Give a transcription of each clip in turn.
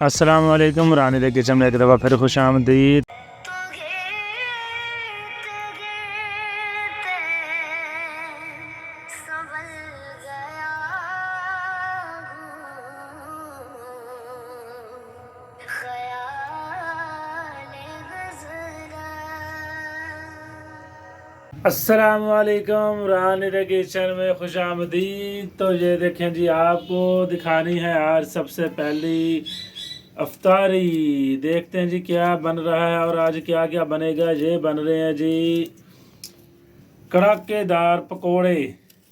अस्सलाम वालेकुम रानी the kitchen में एक दफ़ा फिर खुश आमदीद। अस्सलाम वालेकुम रानी द किचन में खुश आमदीद। तो ये देखें जी, आपको दिखानी है आज सबसे पहली अफ्तारी। देखते हैं जी क्या बन रहा है और आज क्या क्या बनेगा। ये बन रहे हैं जी कड़ाकेदार पकोड़े।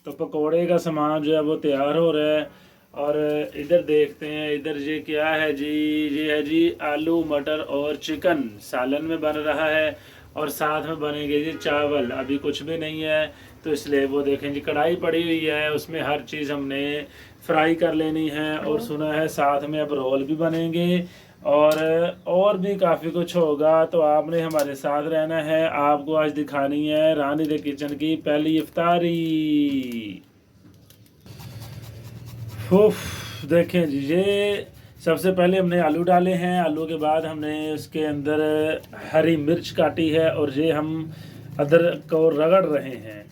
तो पकोड़े का सामान जो है वो तैयार हो रहा है। और इधर देखते हैं, इधर ये क्या है जी, ये है जी आलू मटर और चिकन सालन में बन रहा है। और साथ में बनेंगे जी चावल। अभी कुछ भी नहीं है तो इसलिए वो देखें जी कढ़ाई पड़ी हुई है, उसमें हर चीज़ हमने फ्राई कर लेनी है। और सुना है साथ में अब रोल भी बनेंगे और भी काफ़ी कुछ होगा। तो आपने हमारे साथ रहना है। आपको आज दिखानी है रानी द किचन की पहली इफ्तारी। उफ, देखें जी, ये सबसे पहले हमने आलू डाले हैं। आलू के बाद हमने उसके अंदर हरी मिर्च काटी है और ये हम अदरक को रगड़ रहे हैं।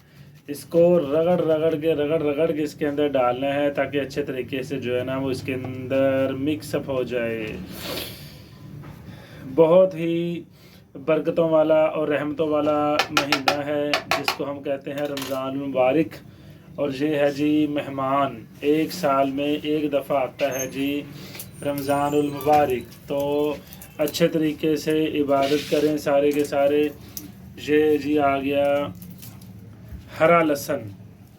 इसको रगड़ के इसके अंदर डालना है ताकि अच्छे तरीके से जो है ना वो इसके अंदर मिक्सअप हो जाए। बहुत ही बरकतों वाला और रहमतों वाला महीना है जिसको हम कहते हैं रमज़ान मुबारक। और ये है जी मेहमान, एक साल में एक दफ़ा आता है जी रमज़ानुल मुबारक। तो अच्छे तरीके से इबादत करें सारे के सारे। ये जी आ गया हरा लहसुन।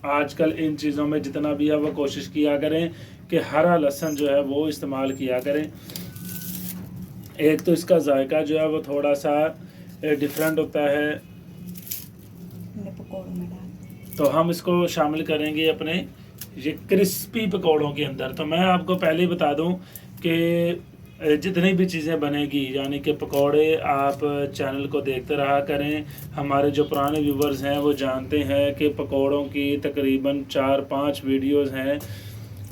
आजकल इन चीज़ों में जितना भी है वो कोशिश किया करें कि हरा लहसुन जो है वो इस्तेमाल किया करें। एक तो इसका जायका जो है वो थोड़ा सा डिफरेंट होता है। तो हम इसको शामिल करेंगे अपने ये क्रिस्पी पकौड़ों के अंदर। तो मैं आपको पहले ही बता दूं कि जितनी भी चीज़ें बनेगी यानी कि पकौड़े, आप चैनल को देखते रहा करें। हमारे जो पुराने व्यूवर्स हैं वो जानते हैं कि पकौड़ों की तकरीबन 4-5 वीडियोस हैं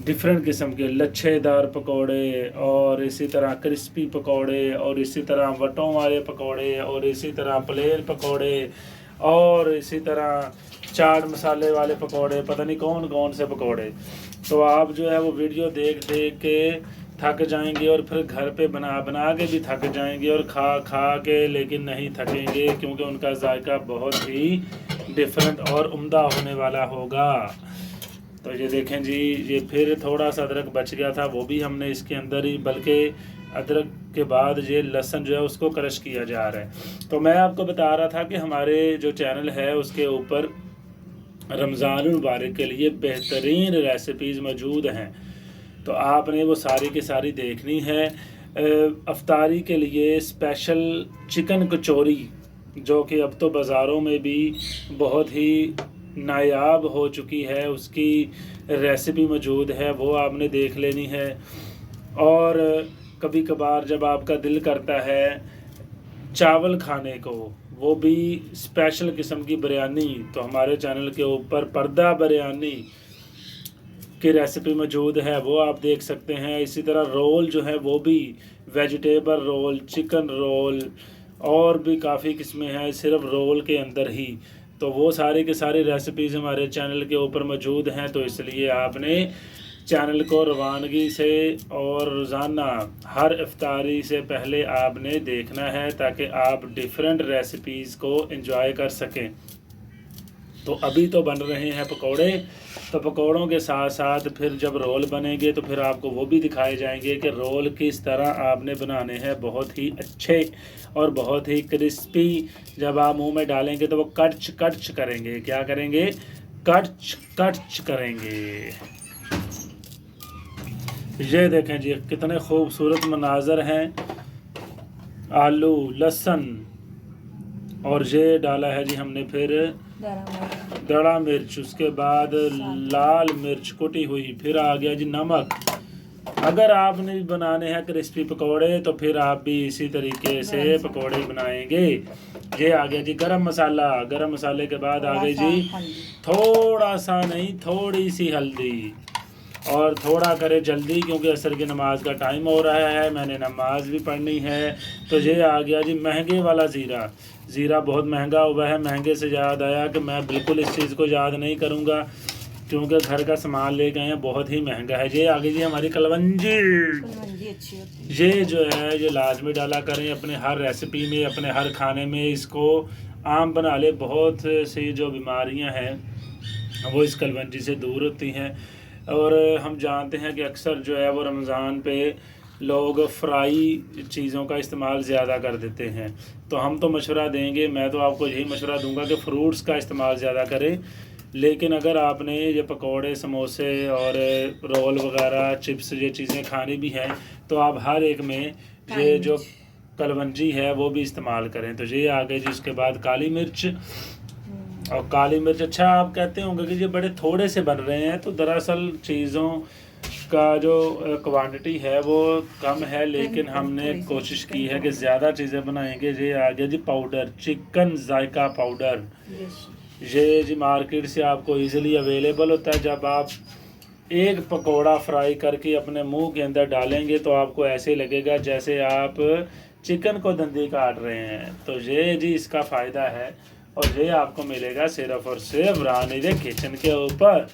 डिफरेंट किस्म के। लच्छेदार पकौड़े और इसी तरह क्रिस्पी पकौड़े और इसी तरह वटों वाले पकौड़े और इसी तरह प्लेन पकौड़े और इसी तरह चाट मसाले वाले पकौड़े, पता नहीं कौन कौन से पकौड़े। तो आप जो है वो वीडियो देख देख के थक जाएंगे और फिर घर पे बना बना के भी थक जाएंगे और खा खा के लेकिन नहीं थकेंगे, क्योंकि उनका जायका बहुत ही डिफरेंट और उम्दा होने वाला होगा। तो ये देखें जी, ये फिर थोड़ा सा अदरक बच गया था, वो भी हमने इसके अंदर ही, बल्कि अदरक के बाद ये लहसुन जो है उसको क्रश किया जा रहा है। तो मैं आपको बता रहा था कि हमारे जो चैनल है उसके ऊपर रमज़ान मुबारक के लिए बेहतरीन रेसिपीज़ मौजूद हैं। तो आपने वो सारी की सारी देखनी है। अफ्तारी के लिए स्पेशल चिकन कचौरी, जो कि अब तो बाज़ारों में भी बहुत ही नायाब हो चुकी है, उसकी रेसिपी मौजूद है, वो आपने देख लेनी है। और कभी कभार जब आपका दिल करता है चावल खाने को, वो भी स्पेशल किस्म की बिरयानी, तो हमारे चैनल के ऊपर पर्दा बिरयानी की रेसिपी मौजूद है, वो आप देख सकते हैं। इसी तरह रोल जो है वो भी वेजिटेबल रोल, चिकन रोल और भी काफ़ी किस्में हैं सिर्फ रोल के अंदर ही। तो वो सारे के सारे रेसिपीज़ हमारे चैनल के ऊपर मौजूद हैं। तो इसलिए आपने चैनल को रवानगी से और रोज़ाना हर इफ्तारी से पहले आपने देखना है ताकि आप डिफरेंट रेसिपीज़ को एंजॉय कर सकें। तो अभी तो बन रहे हैं पकोड़े, तो पकोड़ों के साथ साथ फिर जब रोल बनेंगे तो फिर आपको वो भी दिखाए जाएंगे कि रोल किस तरह आपने बनाने हैं, बहुत ही अच्छे और बहुत ही क्रिस्पी। जब आप मुंह में डालेंगे तो वो कड़च कड़च करेंगे। क्या करेंगे? कड़च कड़च करेंगे। ये देखें जी कितने खूबसूरत मनाजर हैं। आलू, लहसुन और ये डाला है जी हमने फिर दड़ा मिर्च, उसके बाद लाल मिर्च कुटी हुई, फिर आ गया जी नमक। अगर आपने भी बनाने हैं क्रिस्पी पकोड़े तो फिर आप भी इसी तरीके से पकोड़े बनाएंगे। ये आ गया जी गरम मसाला। गरम मसाले के बाद आ गई जी थोड़ा सा नहीं, थोड़ी सी हल्दी। और थोड़ा करें जल्दी क्योंकि असर की नमाज का टाइम हो रहा है, मैंने नमाज भी पढ़नी है। तो ये आ गया जी महंगे वाला ज़ीरा। ज़ीरा बहुत महंगा हुआ है। महंगे से याद आया कि मैं बिल्कुल इस चीज़ को याद नहीं करूँगा क्योंकि घर का सामान ले गए हैं, बहुत ही महंगा है। ये आ गई जी हमारी कलवंजी। अच्छी होती है। ये जो है ये लाजमी डाला करें अपने हर रेसिपी में, अपने हर खाने में। इसको आम बना ले। बहुत सी जो बीमारियां हैं वो इस कलवंजी से दूर होती हैं। और हम जानते हैं कि अक्सर जो है वो रमज़ान पे लोग फ्राई चीज़ों का इस्तेमाल ज़्यादा कर देते हैं। तो हम तो मशवरा देंगे, मैं तो आपको यही मशवरा दूंगा कि फ्रूट्स का इस्तेमाल ज़्यादा करें। लेकिन अगर आपने ये पकोड़े, समोसे और रोल वगैरह, चिप्स, ये चीज़ें खानी भी हैं तो आप हर एक में ये जो कलवंजी है वो भी इस्तेमाल करें। तो ये आ गए जी। उसके बाद काली मिर्च। और काली मिर्च, अच्छा आप कहते होंगे कि ये बड़े थोड़े से बन रहे हैं, तो दरअसल चीज़ों का जो क्वांटिटी है वो कम है, लेकिन हमने कोशिश की है कि ज़्यादा चीज़ें बनाएंगे। ये आ गया जी पाउडर, चिकन जायका पाउडर। ये जी मार्केट से आपको इजीली अवेलेबल होता है। जब आप एक पकोड़ा फ्राई करके अपने मुंह के अंदर डालेंगे तो आपको ऐसे लगेगा जैसे आप चिकन को दंदी काट रहे हैं। तो ये जी इसका फ़ायदा है। और ये आपको मिलेगा सिर्फ और सिर्फ रानी दे किचन के ऊपर।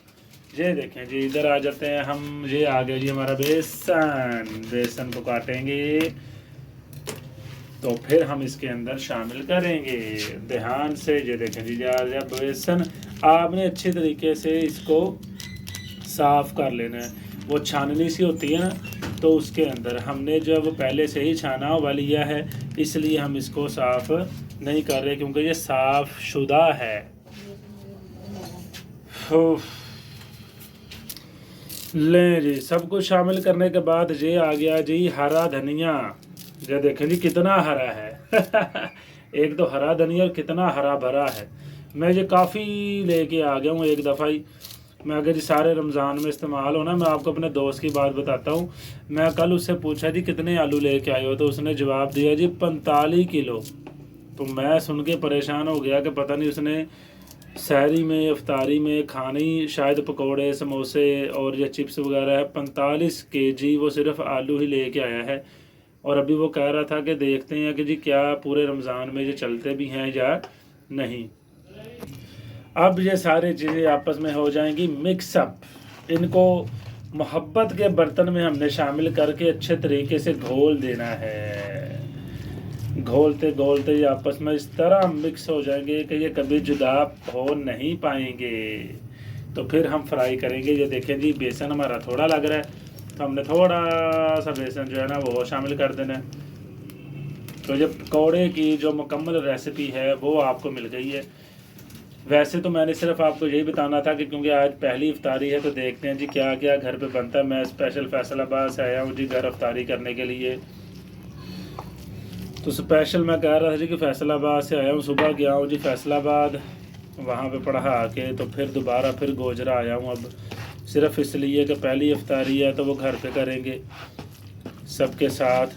ये देखें जी, इधर आ जाते हैं हम। ये आ गया जी हमारा बेसन। बेसन को काटेंगे तो फिर हम इसके अंदर शामिल करेंगे ध्यान से। ये देखें जी, जब बेसन आपने अच्छे तरीके से इसको साफ़ कर लेना है। वो छाननी सी होती है ना, तो उसके अंदर हमने जब पहले से ही छाना हुआ लिया है, इसलिए हम इसको साफ़ नहीं कर रहे क्योंकि ये साफ़ शुदा है। लें जी, सब कुछ शामिल करने के बाद ये आ गया जी हरा धनिया। ये देखें जी कितना हरा है। एक तो हरा धनिया और कितना हरा भरा है। मैं ये काफ़ी लेके आ गया हूँ एक दफ़ा ही। मैं अगर जी सारे रमज़ान में इस्तेमाल हो ना, मैं आपको अपने दोस्त की बात बताता हूँ। मैं कल उससे पूछा जी कितने आलू लेके आए हो, तो उसने जवाब दिया जी 45 किलो। तो मैं सुन के परेशान हो गया कि पता नहीं उसने सहरी में, इफ्तारी में खाने शायद पकोड़े, समोसे और या चिप्स वगैरह है। 45 केजी वो सिर्फ आलू ही लेके आया है। और अभी वो कह रहा था कि देखते हैं कि जी क्या पूरे रमज़ान में ये चलते भी हैं या नहीं। अब ये सारी चीज़ें आपस में हो जाएंगी मिक्सअप। इनको मोहब्बत के बर्तन में हमने शामिल करके अच्छे तरीके से घोल देना है। घोलते घोलते ये आपस में इस तरह मिक्स हो जाएंगे कि ये कभी जुदा हो नहीं पाएंगे। तो फिर हम फ्राई करेंगे। ये देखें जी, बेसन हमारा थोड़ा लग रहा है, तो हमने थोड़ा सा बेसन जो है ना वो शामिल कर देना है। तो ये पकौड़े की जो मुकम्मल रेसिपी है वो आपको मिल गई है। वैसे तो मैंने सिर्फ आपको यही बताना था कि क्योंकि आज पहली इफ्तारी है, तो देखते हैं जी क्या क्या घर पे बनता है। मैं स्पेशल फैसलाबाद से आया हूँ जी घर इफ्तारी करने के लिए। तो स्पेशल मैं कह रहा था जी कि फैसलाबाद से आया हूँ। सुबह गया हूँ जी फैसलाबाद, वहाँ पे पढ़ा के तो फिर दोबारा फिर गोजरा आया हूँ। अब सिर्फ इसलिए कि पहली इफ्तारी है तो वो घर पे करेंगे सबके साथ,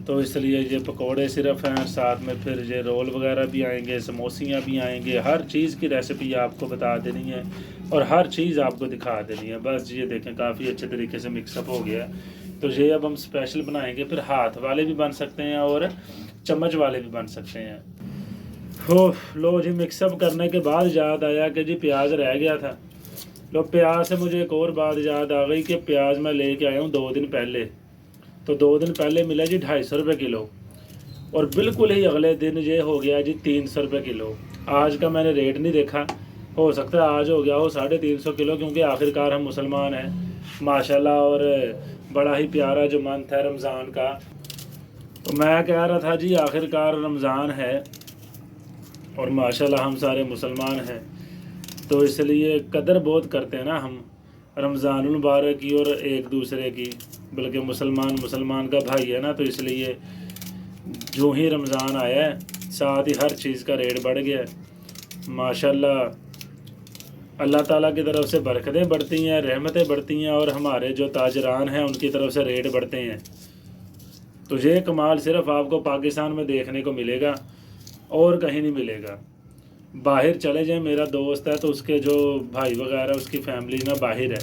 तो इसलिए ये पकोड़े सिर्फ हैं। साथ में फिर ये रोल वगैरह भी आएंगे, समोसियाँ भी आएंगे। हर चीज़ की रेसिपी आपको बता देनी है और हर चीज़ आपको दिखा देनी है। बस ये देखें काफ़ी अच्छे तरीके से मिक्सअप हो गया। तो ये अब हम स्पेशल बनाएंगे। फिर हाथ वाले भी बन सकते हैं और चम्मच वाले भी बन सकते हैं। हो लो जी, मिक्सअप करने के बाद याद आया कि जी प्याज रह गया था। लो प्याज से मुझे एक और बात याद आ गई कि प्याज मैं लेके आया हूँ 2 दिन पहले। तो 2 दिन पहले मिला जी 250 रुपये किलो, और बिल्कुल ही अगले दिन ये हो गया जी 300 रुपये किलो। आज का मैंने रेट नहीं देखा, हो सकता है आज हो गया हो 350 किलो, क्योंकि आखिरकार हम मुसलमान हैं माशाल्लाह। और बड़ा ही प्यारा जो मंथ है रमज़ान का। तो मैं कह रहा था जी आखिरकार रमज़ान है और माशाल्लाह हम सारे मुसलमान हैं, तो इसलिए कदर बहुत करते हैं ना हम रमज़ानुल मुबारक की और एक दूसरे की। बल्कि मुसलमान का भाई है ना, तो इसलिए जो ही रमज़ान आया है साथ ही हर चीज़ का रेट बढ़ गया है माशाल्लाह। अल्लाह ताला की तरफ से बरकतें बढ़ती हैं, रहमतें बढ़ती हैं, और हमारे जो ताजरान हैं उनकी तरफ से रेट बढ़ते हैं। तो ये कमाल सिर्फ आपको पाकिस्तान में देखने को मिलेगा और कहीं नहीं मिलेगा। बाहर चले जाएं, मेरा दोस्त है तो उसके जो भाई वगैरह उसकी फैमिली ना बाहर है,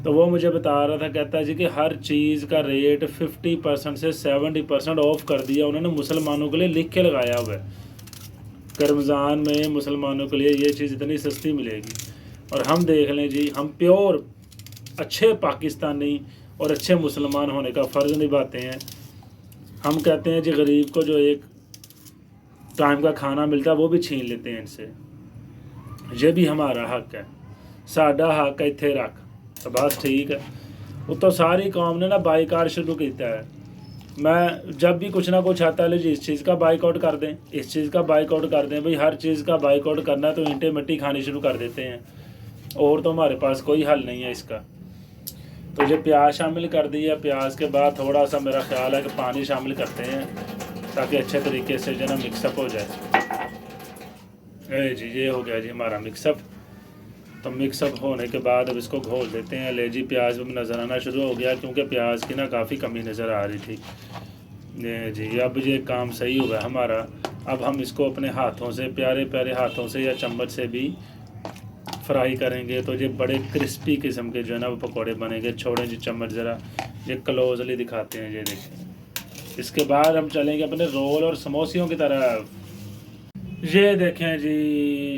तो वो मुझे बता रहा था, कहता है जी कि हर चीज़ का रेट 50% से 70% ऑफ कर दिया उन्होंने, मुसलमानों के लिए लिख के लगाया हुआ है कि रमज़ान में मुसलमानों के लिए ये चीज़ इतनी सस्ती मिलेगी। और हम देख लें जी, हम प्योर अच्छे पाकिस्तानी और अच्छे मुसलमान होने का फ़र्ज़ निभाते हैं। हम कहते हैं जी गरीब को जो एक टाइम का खाना मिलता है वो भी छीन लेते हैं इनसे। ये भी हमारा हक है, साडा हक इत्थे रख। तो बस ठीक है। वो तो सारी कौम ने ना बाईकाट शुरू किया है। मैं जब भी कुछ ना कुछ आता है जी इस चीज़ का बाइकआउट कर दें, इस चीज़ का बाइकआउट कर दें, भाई हर चीज़ का बाइकआउट करना है तो ईंटें मिट्टी खानी शुरू कर देते हैं। और तो हमारे पास कोई हल नहीं है इसका। तो ये प्याज शामिल कर दिया, प्याज के बाद थोड़ा सा मेरा ख्याल है कि पानी शामिल करते हैं ताकि अच्छे तरीके से जो ना मिक्सअप हो जाए। जी ये हो गया जी हमारा मिक्सअप। तो मिक्सअप होने के बाद अब इसको घोल देते हैं। ले जी प्याज में नज़र आना शुरू हो गया क्योंकि प्याज की ना काफ़ी कमी नज़र आ रही थी। जी अब ये काम सही हुआ हमारा। अब हम इसको अपने हाथों से, प्यारे प्यारे हाथों से या चम्मच से भी फ्राई करेंगे तो ये बड़े क्रिस्पी किस्म के जो है ना वो पकौड़े बनेंगे। छोड़ें जी चम्मच ज़रा, ये क्लोजली दिखाते हैं, ये देखें। इसके बाद हम चलेंगे अपने रोल और समोसियों की तरफ। ये देखें जी,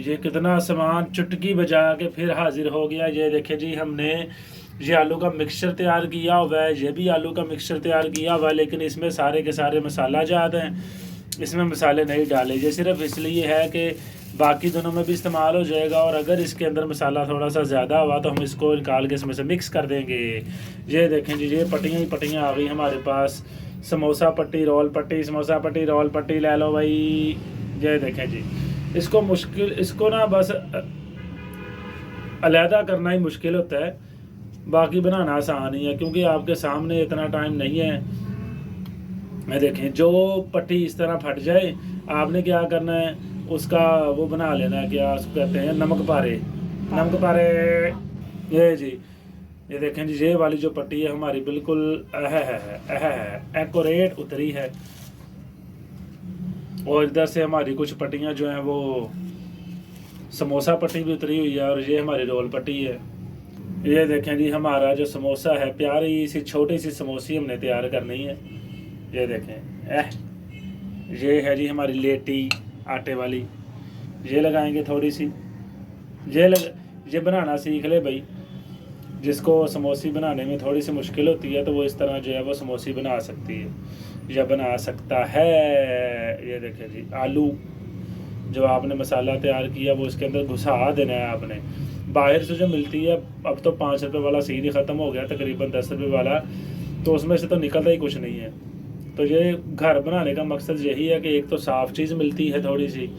ये कितना सामान चुटकी बजा के फिर हाजिर हो गया। ये देखें जी, हमने ये आलू का मिक्सचर तैयार किया हुआ है, ये भी आलू का मिक्सचर तैयार किया हुआ है, लेकिन इसमें सारे के सारे मसाला जात हैं, इसमें मसाले नहीं डाले। ये सिर्फ इसलिए है कि बाकी दोनों में भी इस्तेमाल हो जाएगा, और अगर इसके अंदर मसाला थोड़ा सा ज़्यादा हुआ तो हम इसको निकाल के इसमें से मिक्स कर देंगे। ये देखें जी, ये पट्टियाँ ही पट्टियाँ आ गई हमारे पास। समोसा पट्टी, रोल पट्टी, समोसा पट्टी, रोल पट्टी ले लो भाई। ये देखें जी, इसको ना बस अलहदा करना ही मुश्किल होता है, बाकी बनाना आसान ही है क्योंकि आपके सामने इतना टाइम नहीं है। मैं देखें, जो पट्टी इस तरह फट जाए आपने क्या करना है, उसका वो बना लेना है, क्या उसको कहते हैं, नमक पारे। नमक पारे, ये जी, ये देखें जी, ये वाली जो पट्टी है हमारी बिल्कुल एक्यूरेट उतरी है। और इधर से हमारी कुछ पट्टियाँ जो हैं वो समोसा पट्टी भी उतरी हुई है, और ये हमारी रोल पट्टी है। ये देखें जी, हमारा जो समोसा है, प्यारी सी छोटी सी समोसी हमने तैयार करनी है। ये देखें, ये है जी हमारी लेटी आटे वाली। ये लगाएंगे थोड़ी सी, ये बनाना सीख ले भाई। जिसको समोसी बनाने में थोड़ी सी मुश्किल होती है तो वो इस तरह जो है वो समोसी बना सकती है या बना सकता है। ये देखें जी, आलू जो आपने मसाला तैयार किया वो इसके अंदर घुसा देना है आपने। बाहर से जो मिलती है, अब तो 5 रुपये वाला सीन ही ख़त्म हो गया, तकरीबन 10 रुपये वाला, तो उसमें से तो निकलता ही कुछ नहीं है। तो ये घर बनाने का मकसद यही है कि एक तो साफ़ चीज़ मिलती है थोड़ी सी।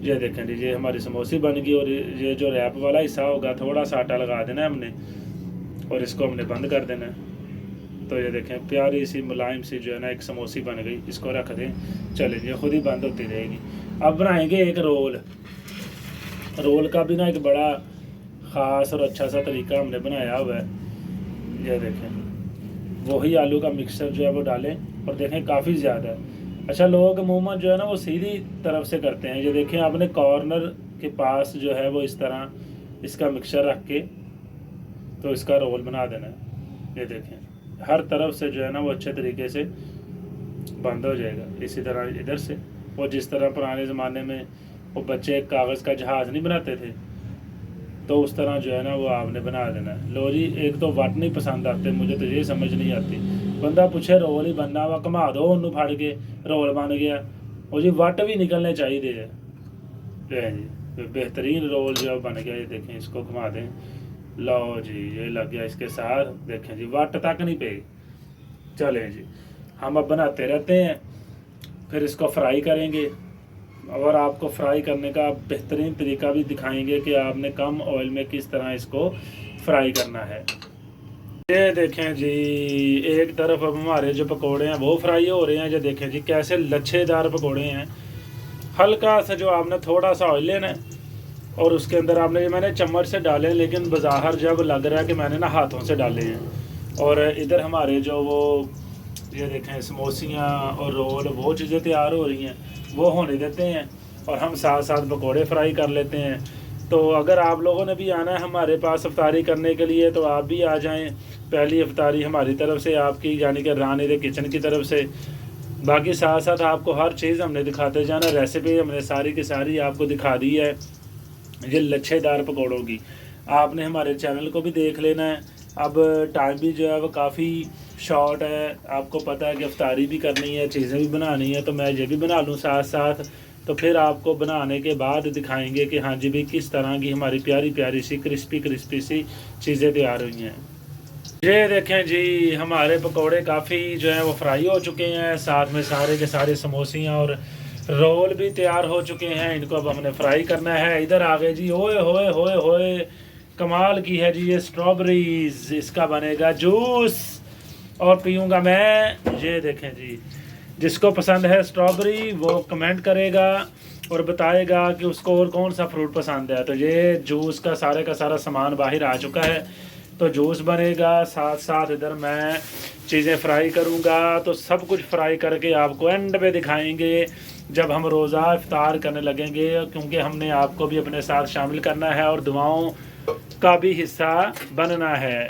ये देखें जी, ये हमारी समोसी बन गई, और ये जो रैप वाला हिस्सा होगा थोड़ा सा आटा लगा देना है हमने, और इसको हमने बंद कर देना है। तो ये देखें, प्यारी सी मुलायम सी जो है ना एक समोसी बन गई। इसको रख दें, चले ये खुद ही बंद होती रहेगी। अब बनाएंगे एक रोल। रोल का भी ना एक बड़ा ख़ास और अच्छा सा तरीका हमने बनाया हुआ है। ये देखें, वही आलू का मिक्सचर जो है वो डालें, और देखें काफ़ी ज़्यादा है। अच्छा, लोग अमूमन जो है ना वो सीधी तरफ से करते हैं। ये देखें, आपने कॉर्नर के पास जो है वो इस तरह इसका मिक्सचर रख के तो इसका रोल बना देना है। ये देखें, हर तरफ से जो है ना वो अच्छे तरीके से बंद हो जाएगा। इसी तरह इधर से, वो जिस तरह पुराने ज़माने में वो बच्चे कागज़ का जहाज़ नहीं बनाते थे, तो उस तरह जो है ना वो आपने बना देना है। लो जी, एक तो वट नहीं पसंद आते मुझे, तो ये समझ नहीं आती। बंदा पूछे रोल ही बनना वा, घुमा दो उन्होंने फाड़ के, रोल बन गया। और जी वट भी निकलने चाहिए है जी, बेहतरीन रोल जो बन गया। ये देखें, इसको घुमा दें, लो जी ये लग गया इसके साथ। देखें जी, वट तक नहीं पे। चलें जी, हम अब बनाते रहते हैं, फिर इसको फ्राई करेंगे, और आपको फ्राई करने का बेहतरीन तरीका भी दिखाएंगे कि आपने कम ऑयल में किस तरह इसको फ्राई करना है। ये देखें जी, एक तरफ अब हमारे जो पकोड़े हैं वो फ्राई हो रहे हैं। ये देखें जी, कैसे लच्छेदार पकोड़े हैं। हल्का सा जो आपने थोड़ा सा ऑयल लेना है, और उसके अंदर आपने, ये मैंने चम्मच से डाले, लेकिन बाज़ार जब लग रहा है कि मैंने ना हाथों से डाले हैं। और इधर हमारे जो वो ये देखें समोसियाँ और रोल, वो चीज़ें तैयार हो रही हैं, वो होने देते हैं, और हम साथ साथ पकोड़े फ्राई कर लेते हैं। तो अगर आप लोगों ने भी आना है हमारे पास इफ्तारी करने के लिए तो आप भी आ जाएं। पहली इफ्तारी हमारी तरफ से आपकी, यानी कि रानी द किचन की तरफ से। बाकी साथ साथ आपको हर चीज़ हमने दिखाते जाना, रेसिपी हमने सारी की सारी आपको दिखा दी है ये लच्छेदार पकौड़ों की। आपने हमारे चैनल को भी देख लेना है। अब टाइम भी जो है वो काफ़ी शॉर्ट है, आपको पता है कि इफ्तारी भी करनी है, चीज़ें भी बनानी है, तो मैं ये भी बना लूँ साथ साथ। तो फिर आपको बनाने के बाद दिखाएंगे कि हाँ जी भाई किस तरह की हमारी प्यारी प्यारी सी क्रिस्पी सी चीज़ें तैयार हुई हैं। ये देखें जी, हमारे पकोड़े काफ़ी जो है वो फ्राई हो चुके हैं, साथ में सारे के सारे समोसियाँ और रोल भी तैयार हो चुके हैं। इनको अब हमने फ्राई करना है। इधर आ गए जी, ओए होए होए होए, कमाल की है जी ये स्ट्रॉबेरीज, इसका बनेगा जूस और पीऊँगा मैं। ये देखें जी, जिसको पसंद है स्ट्रॉबेरी वो कमेंट करेगा और बताएगा कि उसको और कौन सा फ्रूट पसंद है। तो ये जूस का सारा सामान बाहर आ चुका है, तो जूस बनेगा। साथ साथ इधर मैं चीज़ें फ्राई करूँगा, तो सब कुछ फ्राई करके आपको एंड पे दिखाएंगे जब हम रोज़ा इफ्तार करने लगेंगे, क्योंकि हमने आपको भी अपने साथ शामिल करना है और दुआओं का भी हिस्सा बनना है।